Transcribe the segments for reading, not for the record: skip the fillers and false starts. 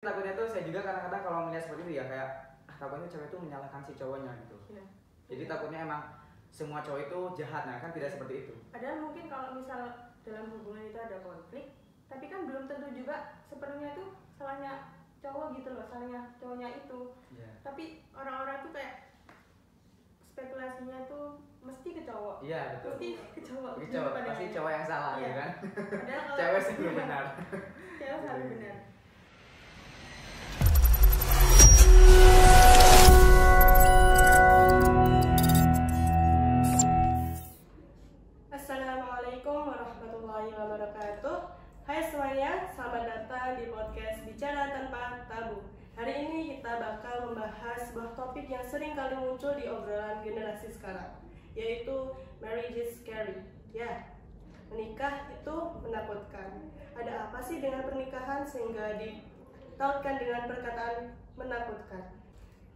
Takutnya tuh saya juga kadang-kadang kalau melihat seperti itu ya kayak takutnya cewek itu menyalahkan si cowoknya gitu. Iya. Jadi takutnya emang semua cowok itu jahat, nah kan tidak seperti itu. Padahal mungkin kalau misal dalam hubungan itu ada konflik, tapi kan belum tentu juga sepenuhnya itu salahnya cowok gitu loh, salahnya cowoknya itu. Iya. Tapi orang-orang tuh kayak spekulasinya tuh mesti ke cowok. Iya betul. Mesti ke cowok. Ke cowok pasti cowok yang salah iya. gitu kan. Padahal kalau Cewek selalu benar. Cewek selalu benar. Assalamualaikum warahmatullahi wabarakatuh. Hai semuanya, selamat datang di podcast Bicara Tanpa Tabu. Hari ini kita bakal membahas sebuah topik yang sering kali muncul di obrolan generasi sekarang, yaitu marriage is scary. Ya, menikah itu menakutkan. Ada apa sih dengan pernikahan sehingga ditautkan dengan perkataan menakutkan?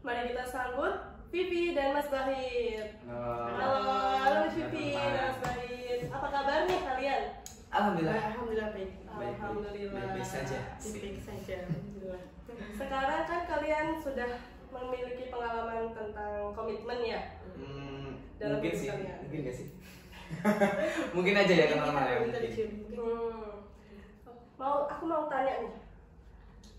Mari kita sambut Vivi dan Mas Bahir. Halo Vivi dan Mas Bahir. Apa kabar nih kalian? Alhamdulillah. Alhamdulillah baik. Alhamdulillah. Baik saja. Baik saja. Alhamdulillah. Sekarang kan kalian sudah memiliki pengalaman tentang komitmen ya? Dalam Mungkin hidup sih. kalian. Mungkin gak sih? Mungkin aja ya teman-teman ya. Aku mau tanya nih.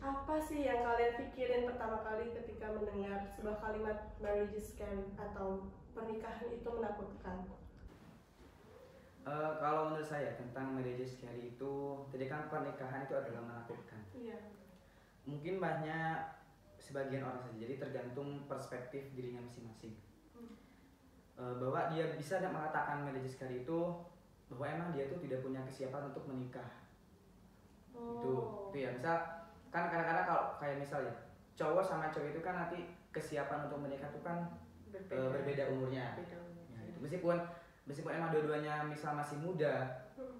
Apa sih yang kalian pikirin pertama kali ketika mendengar sebuah kalimat marriage is scary atau pernikahan itu menakutkan? Kalau menurut saya tentang marriage is scary itu, jadi kan pernikahan itu adalah menakutkan. Iya. Mungkin banyak sebagian orang saja, jadi tergantung perspektif dirinya masing-masing. Bahwa dia bisa mengatakan marriage is scary itu bahwa emang dia tuh tidak punya kesiapan untuk menikah. Itu ya, misal kan kadang-kadang kalau kayak misalnya cowok sama cowok itu kan nanti kesiapan untuk menikah itu kan berbeda umurnya. Ya, itu. Meskipun emang dua-duanya misal masih muda,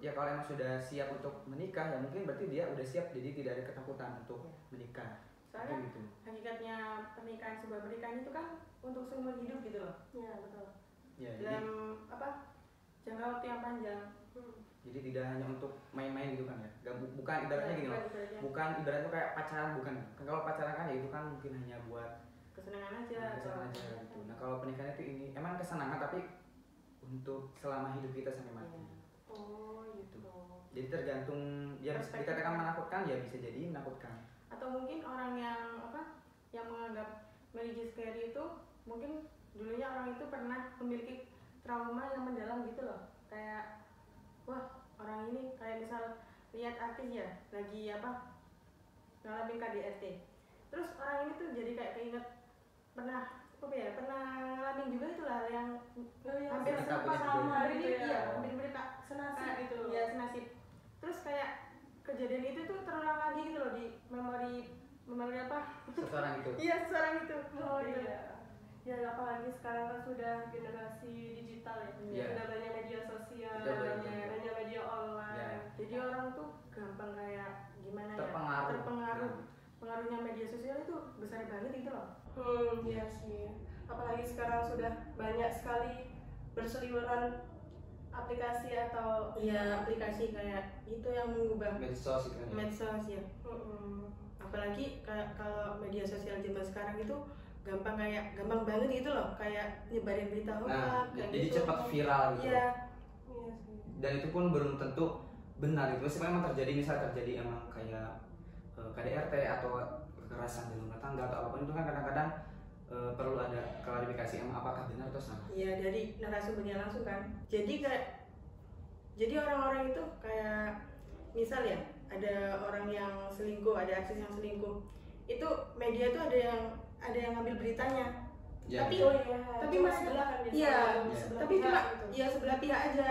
ya kalau emang sudah siap untuk menikah ya mungkin berarti dia udah siap, jadi tidak ada ketakutan untuk menikah. Soalnya gitu. hakikatnya pernikahan, sebuah pernikahan itu kan untuk seumur hidup gitu loh. Iya betul. Ya, dalam jangka waktu yang panjang. Jadi tidak hanya untuk main-main gitu kan ya. Bukan ibaratnya gini loh. Bukan ibaratnya kayak pacaran, bukan. Kan kalau pacaran kan ya itu kan mungkin hanya buat kesenangan aja. Kesenangan aja gitu. Nah, kalau pernikahan itu ini emang kesenangan tapi untuk selama hidup kita sampai mati. Oh, gitu. Jadi tergantung ya, bisa dikatakan menakutkan ya bisa jadi menakutkan. Atau mungkin orang yang yang menganggap marriage is scary itu mungkin dulunya orang itu pernah memiliki trauma yang mendalam gitu loh. Kayak wah, orang ini kayak misal lihat artis ya lagi ngalamin KDRT, terus orang ini tuh jadi kayak keinget pernah ngalamin juga itulah yang hampir sama hari ini ya, hampir mirip senasib gitu loh. Ya senasib. Terus kayak kejadian itu tuh terulang lagi gitu loh di memori seseorang itu. Iya, seseorang itu. Oh iya. Ya apalagi sekarang kan sudah generasi digital ya. Sudah banyak media sosial, banyak media online. Ya. Jadi orang tuh gampang kayak gimana terpengaruh. Pengaruhnya media sosial itu besar banget gitu loh. Iya sih. Apalagi sekarang sudah banyak sekali berseliweran aplikasi atau aplikasi kayak itu yang mengubah medsos itu kan. Medsos ya. Apalagi kayak kalau media sosial zaman sekarang itu gampang banget gitu loh, kayak nyebarin berita hoax. Nah, kayak jadi gitu. cepat viral gitu. Iya. Dan itu pun belum tentu benar itu. Meskipun emang terjadi emang kayak KDRT atau kekerasan di rumah tangga atau apapun itu kan kadang-kadang perlu ada klarifikasi emang apakah benar atau salah. Iya, dari narasumbernya langsung kan. Jadi orang-orang itu kayak misal ya ada orang yang selingkuh, ada artis yang selingkuh, itu media tuh ada yang ngambil beritanya. Ya, tapi masih sebelah kan tapi cuma ya sebelah pihak aja,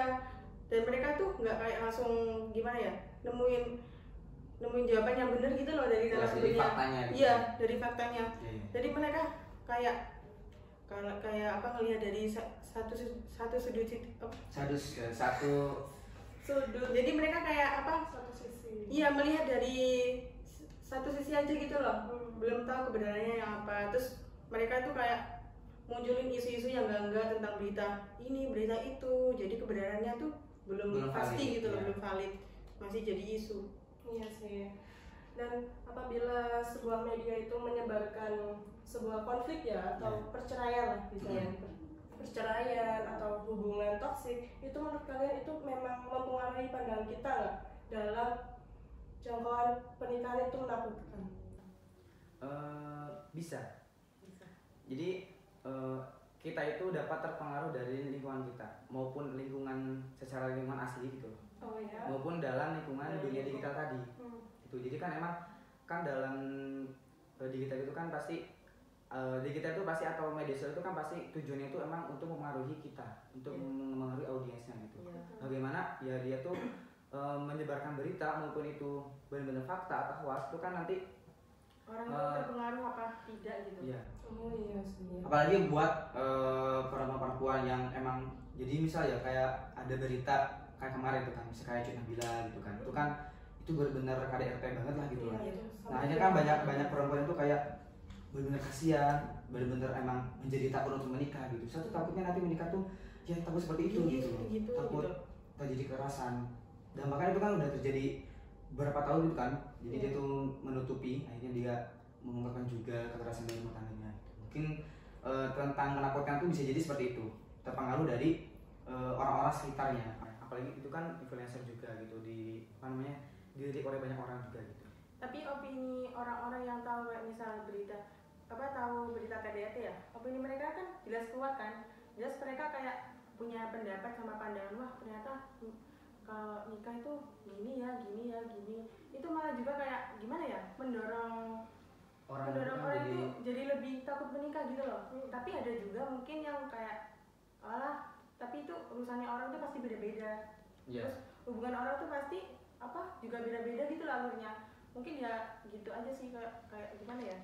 dan mereka tuh nggak kayak langsung gimana ya nemuin jawaban yang benar gitu loh dari narasumbernya. Iya, dari faktanya. Jadi mereka kayak ngelihat dari satu sudut. Jadi mereka kayak satu sisi. Iya, melihat dari satu sisi aja gitu loh. Belum tahu kebenarannya yang apa. Terus mereka tuh kayak munculin isu-isu yang enggak tentang berita ini, berita itu. Jadi kebenarannya tuh belum pasti valid, gitu loh, belum valid. Masih jadi isu. Iya sih. Dan apabila sebuah media itu menyebarkan sebuah konflik ya atau perceraian lah misalnya, perceraian atau hubungan toksik, itu menurut kalian itu memang mempengaruhi pandangan kita nggak dalam jangkauan pernikahan itu menakutkan? Bisa. Jadi kita itu dapat terpengaruh dari lingkungan kita maupun lingkungan secara lingkungan asli gitu loh. Oh ya. Maupun dalam lingkungan dunia digital tadi. Itu jadi kan emang kan dalam digital itu kan pasti digital itu pasti atau media sosial itu kan pasti tujuannya itu emang untuk mempengaruhi kita, untuk mempengaruhi audiensnya gitu. Bagaimana ya dia tuh menyebarkan berita maupun itu benar-benar fakta atau hoax itu kan nanti orang itu terpengaruh apa tidak gitu. Iya. Oh iya sih. Apalagi buat perempuan-perempuan yang emang jadi misal ya kayak ada berita kayak kemarin itu kan, misalnya kayak Cik Nabila gitu kan, itu kan itu benar-benar KDRT banget lah gitu lah. Nah akhirnya kan banyak perempuan itu kayak benar-benar kasihan, benar-benar emang menjadi takut untuk menikah gitu. Satu takutnya nanti menikah tuh ya takut seperti itu gitu, takut terjadi kekerasan. Dan bahkan itu kan udah terjadi beberapa tahun itu kan, jadi dia tuh menutupi, akhirnya dia mengungkapkan juga kekerasan dalam rumah tangganya. Mungkin tentang menakutkan tuh bisa jadi seperti itu, terpengaruh dari orang-orang sekitarnya. Apalagi itu kan influencer juga gitu, dilirik oleh banyak orang juga gitu. Tapi opini orang-orang yang tahu kayak misal tahu berita KDRT ya, opini mereka kan jelas kuat kan, jelas mereka kayak punya pendapat sama pandangan, wah ternyata kalau nikah itu gini ya, itu malah juga kayak gimana ya, mendorong orang itu jadi lebih takut menikah gitu loh. Tapi ada juga mungkin yang kayak tapi itu urusannya orang tuh pasti beda-beda. Terus hubungan orang tuh pasti juga beda-beda gitu lah alurnya. Mungkin ya gitu aja sih, kayak gimana ya?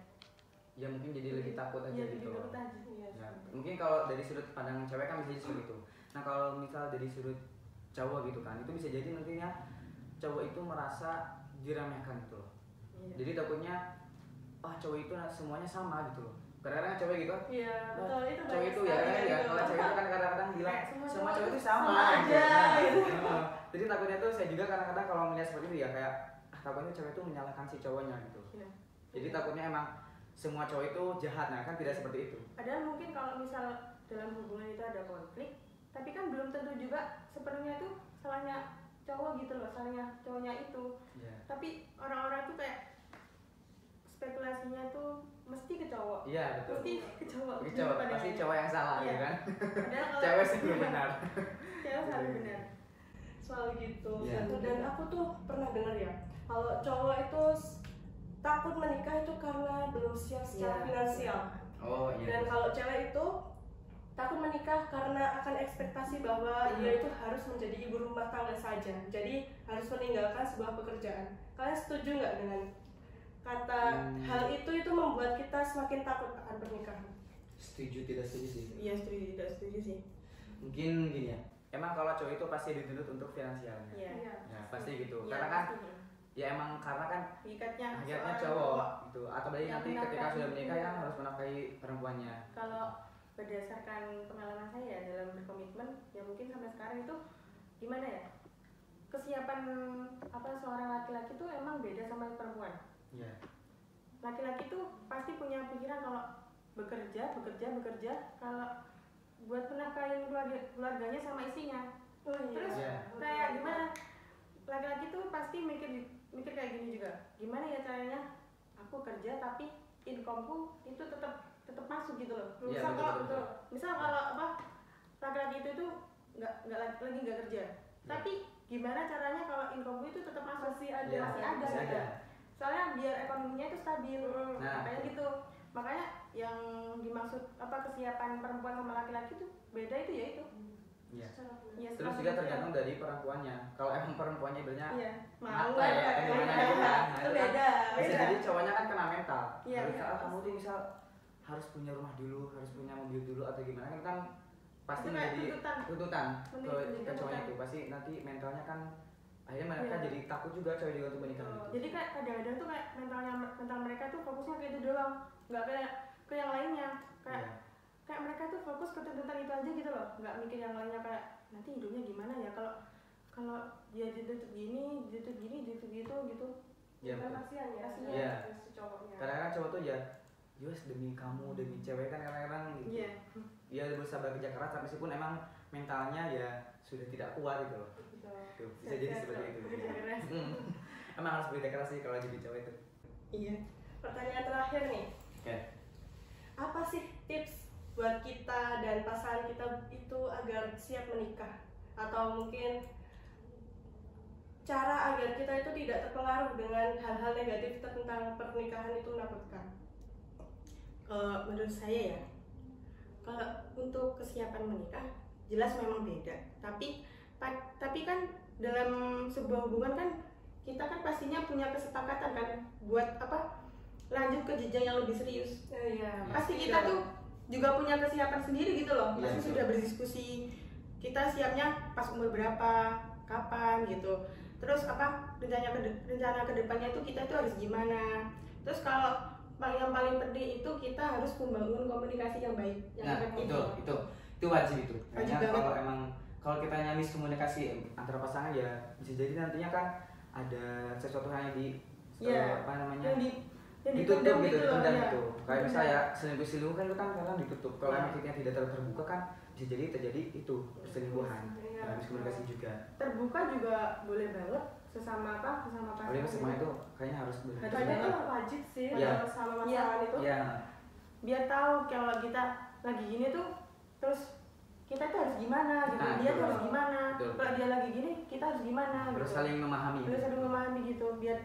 Ya mungkin jadi lebih takut aja gitu. Ya. Mungkin kalau dari sudut pandang cewek kan bisa jadi seperti itu. Nah kalau misal dari sudut cowok gitu kan, itu bisa jadi nantinya cowok itu merasa diremehkan gitu loh. Jadi takutnya cowok itu semuanya sama gitu loh. Kadang-kadang cewek gitu. Iya, betul itu. Cowok itu ya kalau cewek itu kan kadang-kadang bilang semua cowok itu sama aja gitu. Jadi takutnya tuh saya juga kadang-kadang kalau melihat seperti itu ya kayak takutnya cewek itu menyalahkan si cowoknya gitu. Jadi takutnya emang semua cowok itu jahat, nah kan tidak seperti itu. Padahal mungkin kalau misal dalam hubungan itu ada konflik, tapi kan belum tentu juga sepenuhnya itu salahnya cowok gitu loh, salahnya cowoknya itu. Tapi orang-orang tuh kayak spekulasinya tuh mesti ke cowok. Iya betul. Mesti ke cowok. Pasti cowok yang salah ya kan. Padahal kalau cewek selalu benar. Cewek selalu benar. Soal gitu. Dan aku tuh pernah dengar ya, kalau cowok itu takut menikah itu karena belum siap secara finansial. Oh iya. Dan kalau cewek itu takut menikah karena akan ekspektasi bahwa dia itu harus menjadi ibu rumah tangga saja. Jadi harus meninggalkan sebuah pekerjaan. Kalian setuju nggak dengan kata hal itu membuat kita semakin takut akan pernikahan? Setuju tidak setuju sih? Iya setuju tidak setuju sih. Mungkin gini ya. Emang kalau cowok itu pasti dituntut untuk finansialnya. Iya. Ya pasti gitu. Ya, karena kan ya emang karena kan ikatnya cowok gitu. Atau nanti ketika sudah menikah ya kan harus menafkahi perempuannya. Kalau berdasarkan pengalaman saya dalam berkomitmen, ya mungkin sampai sekarang itu gimana ya? Kesiapan seorang laki-laki itu emang beda sama perempuan. Iya. Laki-laki tuh pasti punya pikiran kalau bekerja, kalau buat menafkahi keluarganya sama istrinya. Terus kayak gimana? Laki-laki tuh pasti mikir kayak gini juga. Gimana ya caranya aku kerja tapi income-ku itu tetap masuk gitu loh. Misal kalau laki-laki itu nggak kerja. Tapi gimana caranya kalau income-ku itu tetap masuk? Masih ada. Soalnya biar ekonominya itu stabil. Makanya gitu. Makanya yang dimaksud kesiapan perempuan sama laki-laki itu beda itu ya itu. Iya. Terus juga tergantung dari perempuannya. Kalau emang perempuannya ibaratnya mau itu beda. Bisa jadi cowoknya kan kena mental. Iya. Kamu tuh misal harus punya rumah dulu, harus punya mobil dulu atau gimana kan pasti menjadi tuntutan ke cowoknya itu. Pasti nanti mentalnya kan akhirnya mereka jadi takut juga cowok juga untuk menikah gitu. Jadi kayak kadang-kadang tuh kayak mental mereka tuh fokusnya kayak itu doang, nggak kayak ke yang lainnya. Kayak mereka tuh fokus ke tuntutan itu aja gitu loh, nggak mikir yang lainnya kayak nanti hidupnya gimana ya kalau dia dituntut gini gitu. Iya, bukan betul. kasihan ya, Iya. si cowoknya. Kadang-kadang cowok tuh ya Yus demi kamu, demi cewek kan kadang-kadang gitu. Iya. Ya berusaha bekerja keras tapi meskipun emang mentalnya ya sudah tidak kuat gitu loh. Betul. Tuh, bisa jadi seperti itu. Emang harus bekerja keras sih kalau jadi cowok itu. Iya. Pertanyaan terakhir nih. Oke. Apa sih tips buat kita dan pasangan kita itu agar siap menikah? Atau mungkin cara agar kita itu tidak terpengaruh dengan hal-hal negatif tentang pernikahan itu menakutkan? Menurut saya ya, kalau untuk kesiapan menikah jelas memang beda. Tapi kan dalam sebuah hubungan kan kita kan pastinya punya kesepakatan kan buat lanjut ke jenjang yang lebih serius. Iya. Pasti kita tuh juga punya kesiapan sendiri gitu loh. Iya, Pasti betul. sudah berdiskusi kita siapnya pas umur berapa, kapan gitu. Terus rencana kedepannya itu kita tuh harus gimana. Terus kalau yang paling penting itu kita harus membangun komunikasi yang baik, yang Nah, efektif. itu wajib itu. Wajib Karena banget. kalau kita nyamis komunikasi antara pasangan ya bisa jadi nantinya kan ada sesuatu hal yang Iya. yang ditutup dipendam gitu, loh, dipendam ya. gitu. Kayak misalnya selingkuh kan itu kan kadang ditutup. Kalau Iya. emang kita tidak terbuka kan bisa jadi terjadi itu perselingkuhan. Iya. Habis komunikasi juga. Terbuka juga boleh banget sesama pasangan. Oleh semua itu kayaknya harus Harus Kayaknya banget. itu wajib sih Iya. sama pasangan itu. Iya. Biar tahu kalau kita lagi gini tuh terus kita tuh harus gimana gitu. Nah, Dia tuh betul. harus gimana. Betul. Kalau dia lagi gini kita harus gimana Harus gitu. saling memahami. Harus saling memahami gitu biar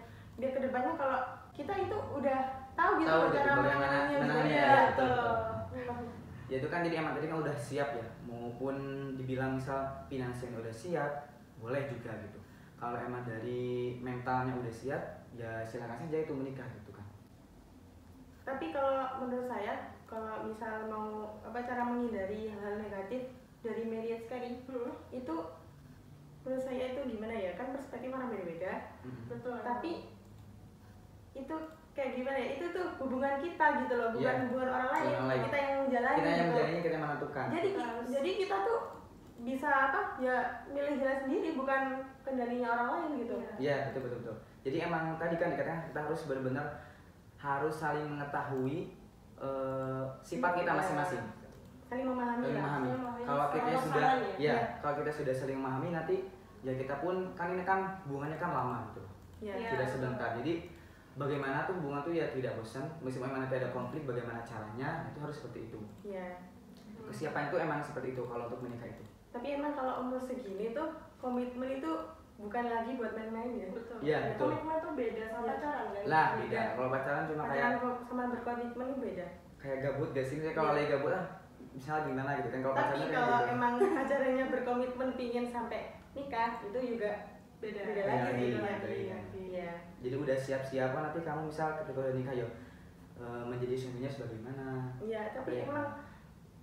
kedepannya kalau kita itu udah tahu gitu Tahu gitu, cara bagaimana menanganinya menanganinya, gitu. ya, Betul. betul. Ya itu kan jadi emang tadi kan udah siap ya, maupun dibilang misal finansialnya udah siap, boleh juga gitu. Kalau emang dari mentalnya udah siap, ya silakan saja itu menikah gitu kan. Tapi kalau menurut saya kalau misal mau cara menghindari hal-hal negatif dari marriage sekali itu menurut saya itu gimana ya, kan perspektif orang beda-beda. Betul. Tapi itu kayak gimana ya, itu tuh hubungan kita gitu loh, bukan Iya. hubungan orang lain. Orang lain. Kita yang menjalani Kita yang gitu. menjalani, kita yang menentukan. Jadi kita tuh bisa ya milih jalan sendiri, bukan kendalinya orang lain gitu. Iya betul. Jadi emang tadi kan dikatakan kita harus benar-benar harus saling mengetahui sifat kita Iya. masing-masing. Saling memahami Saling lah. memahami. saling memahami Kalau kita sama sudah, pasangan ya? ya kalau kita sudah saling memahami nanti ya kita pun kan ini kan hubungannya kan lama gitu. Iya. Iya. Tidak sebentar. Jadi bagaimana tuh hubungan tuh ya tidak bosan, meskipun memang nanti ada konflik, bagaimana caranya itu harus seperti itu. Iya. Kesiapan itu emang seperti itu kalau untuk menikah itu. Tapi emang kalau umur segini tuh komitmen itu bukan lagi buat main-main ya. Betul. Iya, betul. Komitmen tuh beda sama Iya. pacaran kan? Lah beda. Kalau pacaran cuma Pacaran sama berkomitmen itu beda. kayak gabut gak sih? Misalnya kalau lagi gabut misalnya gimana gitu kan kalau Tapi pacaran kayak kalau gitu. emang pacarnya berkomitmen pingin sampai nikah itu juga Beda. beda lagi sih. Beda Iya. lagi. Iya. Jadi udah siap-siap nanti kamu misal ketika udah nikah ya menjadi suaminya sebagaimana. Iya, tapi Apa ya? emang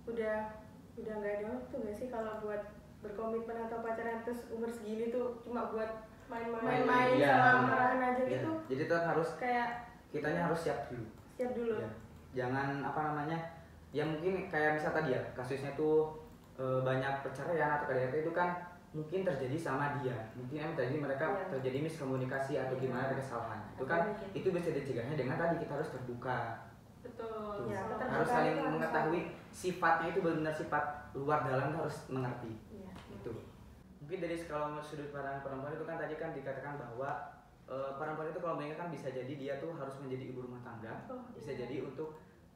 udah nggak ada waktu nggak sih kalau buat berkomitmen atau pacaran terus umur segini tuh cuma buat main-main Iya, sama benar. marahan aja Iya. gitu. Jadi tetap harus Kayak kitanya harus siap dulu. siap dulu. Ya. Jangan ya mungkin kayak misal tadi ya kasusnya tuh banyak perceraian atau KDRT itu kan mungkin terjadi sama dia, mungkin emang terjadi mereka Iya. terjadi miskomunikasi atau Iya. gimana ada kesalahan itu kan Mungkin. itu bisa dicegahnya dengan tadi kita harus terbuka. Betul. Iya, Sama tetap Harus terbuka saling itu harus mengetahui sifatnya itu benar-benar sifat luar dalam itu harus mengerti Iya. itu. Mungkin dari kalau sudut pandang perempuan itu kan tadi kan dikatakan bahwa perempuan itu kalau menikah kan bisa jadi dia tuh harus menjadi ibu rumah tangga, Oh, bisa iya. jadi untuk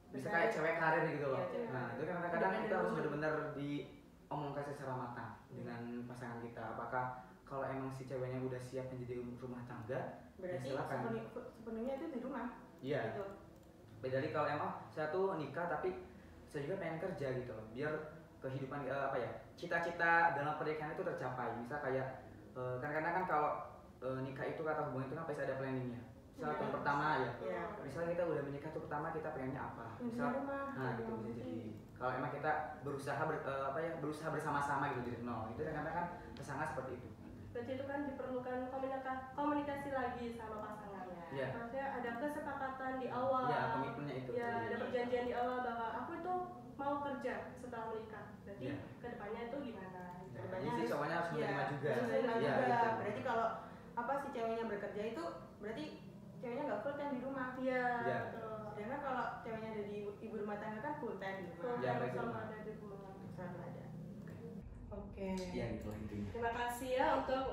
bisa kayak cewek karir gitu loh. Iya, cewek Nah itu kan kadang-kadang kita harus benar-benar diomongkan secara matang dengan pasangan kita. Apakah kalau emang si ceweknya udah siap menjadi ibu rumah tangga, Berarti ya silakan. sepenuhnya itu di rumah. Iya. Gitu. Jadi kalau emang saya tuh nikah tapi saya juga pengen kerja gitu loh, biar kehidupan cita-cita dalam pernikahan itu tercapai. Misal kayak kadang-kadang kan kalau nikah itu kata hubungan itu kan pasti ada planningnya. Misal tahun pertama ya, Iya. misalnya kita udah menikah tuh pertama kita pengennya apa? Yang Misal, punya rumah, nah yang gitu bisa mungkin. jadi. Kalau emang kita berusaha berusaha bersama-sama gitu dari nol, itu kadang-kadang kan pasangan seperti itu. Berarti itu kan diperlukan komunikasi lagi sama pasangannya. Iya. Maksudnya ada kesepakatan di awal. Ya komitmennya itu. Ya, ada perjanjian di awal bahwa aku itu mau kerja setelah menikah. Berarti Iya. kedepannya itu gimana? Nah, Kedepannya jadi si cowoknya harus menerima juga. Harus menerima Iya, juga. gitu. Berarti kalau si ceweknya bekerja itu berarti ceweknya nggak full time di rumah. Iya. Iya. Betul. Sedangkan kalau ceweknya ada di ibu rumah tangga kan full time di rumah. Iya, baik. Selalu ada di rumah. Selalu ada. Oke. Iya gitu intinya. Terima kasih ya untuk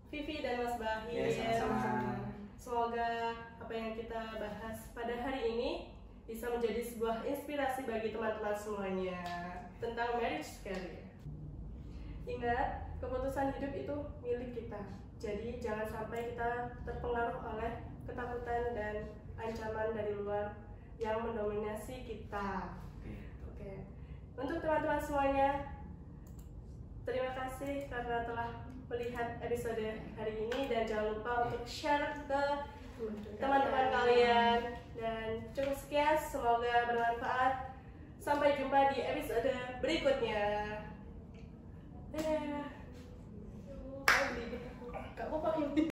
Vivi dan Mas Bahir. Ya, sama-sama. Semoga apa yang kita bahas pada hari ini bisa menjadi sebuah inspirasi bagi teman-teman semuanya tentang marriage career. Ingat, keputusan hidup itu milik kita. Jadi jangan sampai kita terpengaruh oleh ketakutan dan ancaman dari luar yang mendominasi kita. Oke. Untuk teman-teman semuanya, terima kasih karena telah melihat episode hari ini dan jangan lupa untuk share ke teman-teman kalian. Dan cukup sekian, semoga bermanfaat. Sampai jumpa di episode berikutnya. Dadah. Gak apa-apa ini.